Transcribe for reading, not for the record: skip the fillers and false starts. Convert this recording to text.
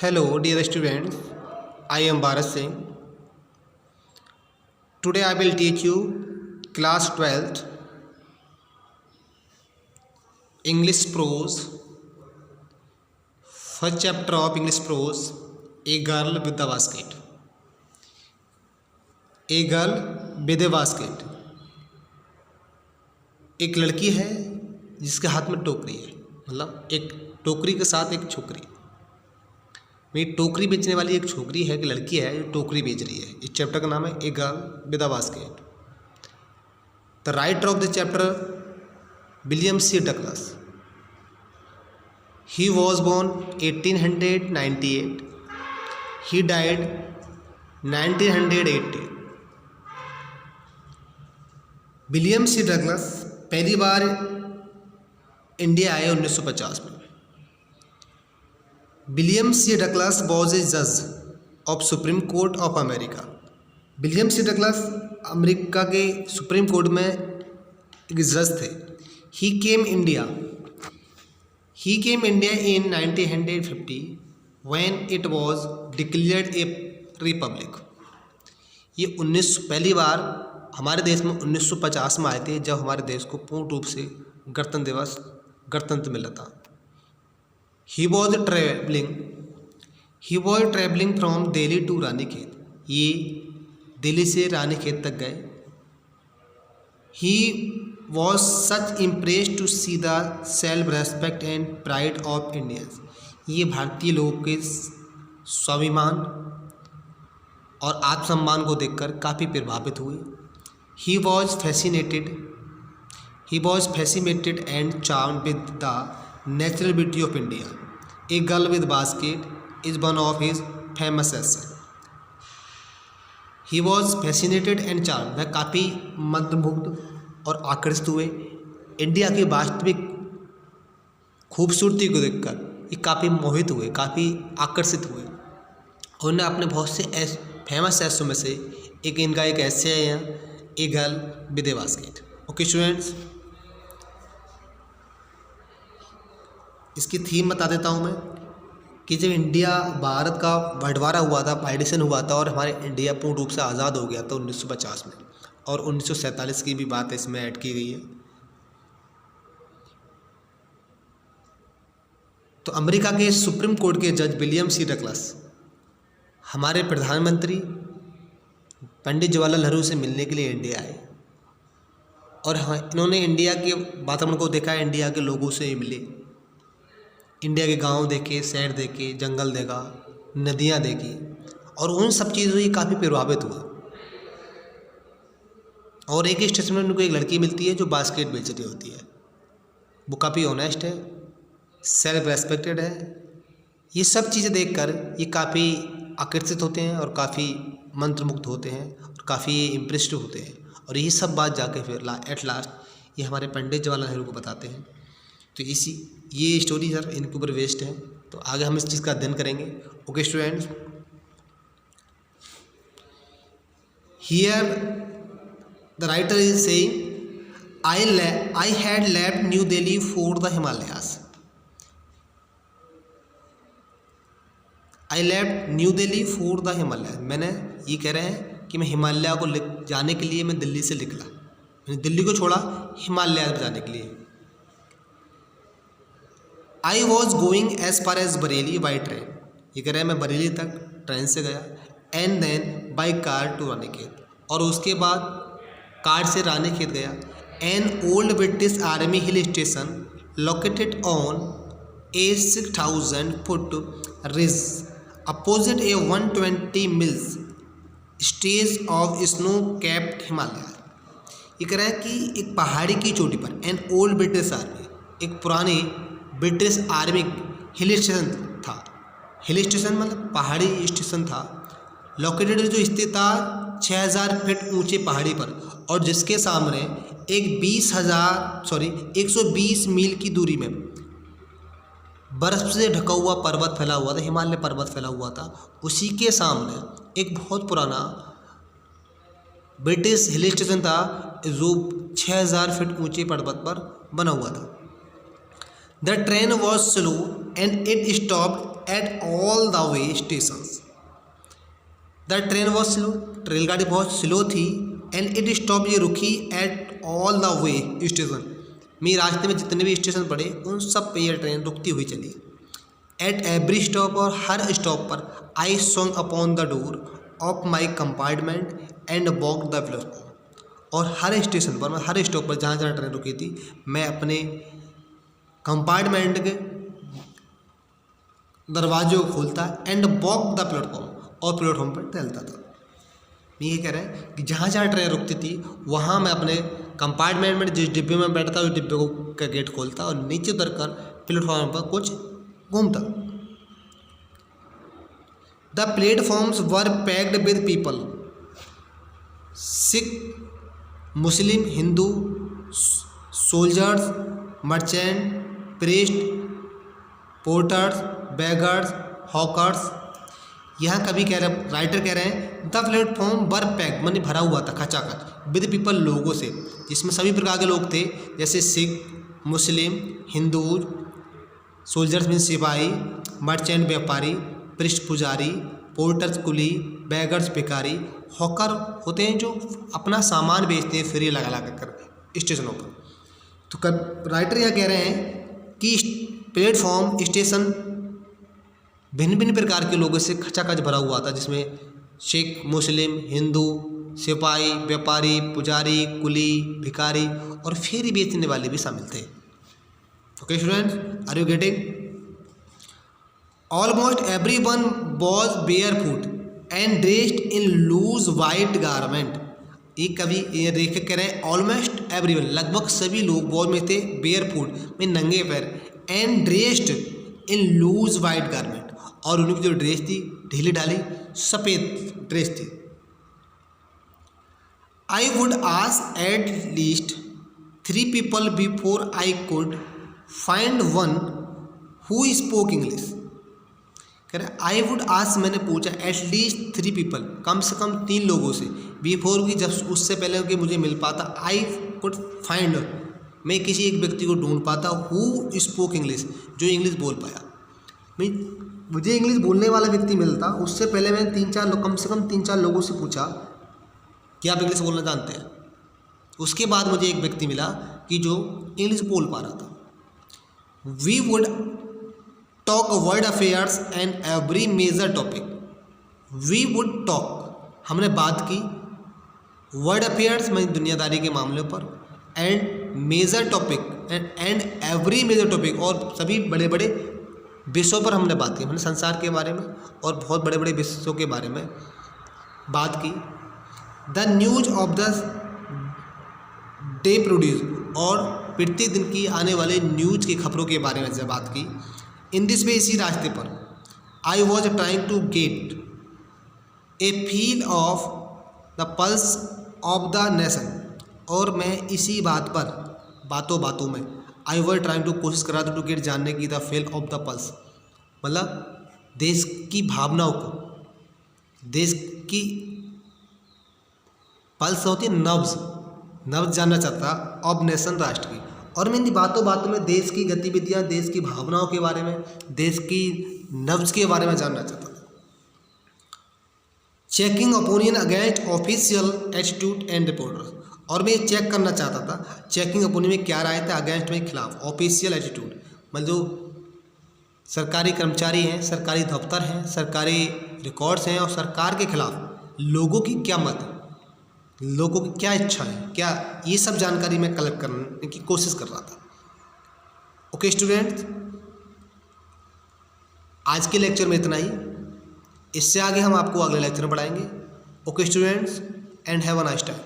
Hello, dear students. I am Bharat Singh. Today I will teach you class 12th English prose. First chapter of English prose, A Girl with a Basket. A Girl with a Basket. एक लड़की है जिसके हाथ में टोकरी है, मतलब एक टोकरी के साथ एक छोकरी। मेरी टोकरी बेचने वाली एक छोकरी है, एक लड़की है जो टोकरी बेच रही है। इस चैप्टर का नाम है a girl with a basket. The writer of the chapter William C Douglas. He was born 1898. He died 1980. William C Douglas पहली बार इंडिया आए 1950 में। William C Douglas was a जज of Supreme Court of America. William C Douglas America के Supreme Court में एक जज थे। He came India in 1950 when it was declared a republic. ये पहली बार हमारे देश में 1950 में आए थे, जब हमारे देश को पूर्ण रूप से गणतंत्र मिला था। He was traveling from Delhi to Ranikhet. ये दिल्ली से रानीखेत तक गए। He was such impressed to see the self-respect and pride of Indians। ये भारतीय लोगों के स्वाभिमान और आत्मसम्मान को देखकर काफ़ी प्रभावित हुए। He was fascinated and charmed with the natural beauty of India। A girl with basket is one of his famous essays। He was fascinated and charmed। वह काफ़ी मंत्रमुग्ध और आकर्षित हुए इंडिया की वास्तविक खूबसूरती को देखकर। ये काफ़ी मोहित हुए, काफ़ी आकर्षित हुए। उन्होंने अपने बहुत से फेमस एसों में से इनका एक ऐसे है यहाँ, ए girl with A basket. Okay students, इसकी थीम बता देता हूँ मैं कि जब भारत का बंटवारा हुआ था, पार्टीशन हुआ था और हमारे इंडिया पूर्ण रूप से आज़ाद हो गया था 1950 में, और 1947 की भी बात इसमें ऐड की गई है। तो अमेरिका के सुप्रीम कोर्ट के जज विलियम सी डगलस हमारे प्रधानमंत्री पंडित जवाहरलाल नेहरू से मिलने के लिए इंडिया आए, और इन्होंने इंडिया के वातावरण को देखा, इंडिया के लोगों से मिले, इंडिया के गांव देखे, शहर देखे, जंगल देखा, नदियां देखी, और उन सब चीज़ों से काफ़ी प्रभावित हुआ। और एक स्टेशन में उनको एक लड़की मिलती है जो बास्केट बेच रही होती है। वो काफ़ी ऑनेस्ट है, सेल्फ रेस्पेक्टेड है। ये सब चीज़ें देखकर ये काफ़ी आकर्षित होते हैं और काफ़ी मंत्रमुग्ध होते हैं और काफ़ी इम्प्रेस्ड होते हैं। और यही सब बात जाके फिर एट लास्ट ये हमारे पंडित जवाहरलाल नेहरू को बताते हैं। तो ये स्टोरी सर इनके ऊपर बेस्ड है। तो आगे हम इस चीज़ का अध्ययन करेंगे। Okay students, here the writer is saying I had left new Delhi for the Himalayas. I left new Delhi for the Himalaya. मैंने ये कह रहे हैं कि मैं हिमालय को जाने के लिए मैं दिल्ली से निकला, मैंने दिल्ली को छोड़ा हिमालय जाने के लिए। I was going as far as Bareilly by train. ये कह रहे हैं मैं बरेली तक ट्रेन से गया, and then by car to Ranikhet, और उसके बाद कार से रानीखेत गया। An old British army hill station located on a 6000 foot ridge opposite a 120 miles stage of snow capped Himalaya. ये कह रहा है कि एक पहाड़ी की चोटी पर एन ओल्ड ब्रिटिश आर्मी, एक पुरानी ब्रिटिश आर्मी हिल स्टेशन था। हिल स्टेशन मतलब पहाड़ी स्टेशन था। लोकेटेड जो स्थित था 6000 फीट ऊंचे पहाड़ी पर, और जिसके सामने एक 120 मील की दूरी में बर्फ से ढका हुआ पर्वत फैला हुआ था, हिमालय पर्वत फैला हुआ था। उसी के सामने एक बहुत पुराना ब्रिटिश हिल स्टेशन था जो 6000 फीट ऊंचे पर्वत पर बना हुआ था। The train was slow and it stopped at all the way stations. The train was slow, रेलगाड़ी बहुत स्लो थी। एंड इट स्टॉप, ये रुकी at all the way station, मेरे रास्ते में जितने भी स्टेशन पड़े उन सब पे ये ट्रेन रुकती हुई चली। एट एवरी स्टॉप, और हर स्टॉप पर I song upon the door of my compartment and walk the platform, और हर स्टेशन पर, मैं हर स्टॉप पर जहाँ जहाँ ट्रेन रुकी थी मैं अपने कंपार्टमेंट के दरवाजे को खोलता एंड वॉक द प्लेटफॉर्म, और प्लेटफॉर्म पर टहलता था। ये कह रहे हैं कि जहाँ जहाँ ट्रेन रुकती थी वहाँ मैं अपने कंपार्टमेंट में जिस डिब्बे में बैठता उस डिब्बे को का गेट खोलता और नीचे उतर कर प्लेटफॉर्म पर कुछ घूमता। The platforms were packed with people, Sikh, Muslim, Hindu, soldiers, merchant, priest, porters, beggars, hawkers. यहाँ कभी कह रहे, राइटर कह रहे हैं द प्लेटफॉर्म वर पैक्ड, माने भरा हुआ था खचाखच, विद पीपल, लोगों से, जिसमें सभी प्रकार के लोग थे, जैसे सिख, मुस्लिम, हिंदू, सोल्जर्स मीन सिपाही, मर्चेंट व्यापारी, प्रिस्ट पुजारी, पोर्टर्स कुली, बैगर्स भिखारी, हॉकर होते हैं जो अपना सामान बेचते हैं फेरी लगा कर स्टेशनों पर। तो राइटर यह कह रहे हैं कि प्लेटफॉर्म स्टेशन भिन्न भिन्न प्रकार के लोगों से खचाखच भरा हुआ था, जिसमें सिख, मुस्लिम, हिंदू, सिपाही, व्यापारी, पुजारी, कुली, भिखारी और फेरी बेचने वाले भी शामिल थे। Okay students, are you getting? Almost everyone was barefoot and dressed in loose white garment. ये कवि ये लेखक कह रहे हैं ऑलमोस्ट एवरीवन, लगभग सभी लोग वॉज में थे बेयरफुट में नंगे पैर, and dressed in loose white garment, और उनकी जो ड्रेस थी ढीली ढाली सफ़ेद ड्रेस थी। I would ask at least 3 people before I could find one who spoke English. कह रहे आई वुड आस्क, मैंने पूछा एटलीस्ट 3 people, कम से कम 3 लोगों से, बिफोर की, जब उससे पहले कि मुझे मिल पाता, आई कुड फाइंड, मैं किसी एक व्यक्ति को ढूंढ पाता हु स्पोक इंग्लिश, जो इंग्लिश बोल पाया। मुझे इंग्लिश बोलने वाला व्यक्ति मिलता, उससे पहले मैं 3-4 लोग, कम से कम 3-4 लोगों से पूछा कि आप इंग्लिश बोलना जानते हैं। उसके बाद मुझे एक व्यक्ति मिला कि जो इंग्लिश बोल पा रहा था। We would talk world affairs and every major topic. We would talk, हमने बात की, वर्ल्ड अफेयर्स में दुनियादारी के मामलों पर, and major topic and every major topic, और सभी बड़े बड़े विषयों पर हमने बात की। हमने संसार के बारे में और बहुत बड़े बड़े विषयों के बारे में बात की। The news of the day produce, और प्रत्येक दिन की आने वाले न्यूज की खबरों के बारे में बात की। इन दिस वे, इसी रास्ते पर, I was trying to get a feel of the pulse of the nation, और मैं इसी बात पर, बातों बातों में, आई वॉज ट्राइंग टू, कोशिश कर रहा था टू गेट, जानने की, the feel of the pulse, मतलब देश की भावनाओं को, देश की पल्स होती है नब्ज, नब्ज जानना चाहता ऑफ नेशन, राष्ट्र की, और मैं इन बातों बातों में देश की गतिविधियां, देश की भावनाओं के बारे में, देश की नब्ज के बारे में जानना चाहता था। Checking opinion against official attitude and reporters, और मैं चेक करना चाहता था चेकिंग ओपिनियन में क्या राय था, अगेंस्ट में खिलाफ, ऑफिशियल एटीट्यूड मतलब जो सरकारी कर्मचारी हैं, सरकारी दफ्तर हैं, सरकारी रिकॉर्ड्स हैं, और सरकार के खिलाफ लोगों की क्या मत है, लोगों की क्या इच्छा है, क्या, ये सब जानकारी मैं कलेक्ट करने की कोशिश कर रहा था। ओके स्टूडेंट्स, आज के लेक्चर में इतना ही, इससे आगे हम आपको अगले लेक्चर में पढ़ाएंगे। Okay students, and have a nice time.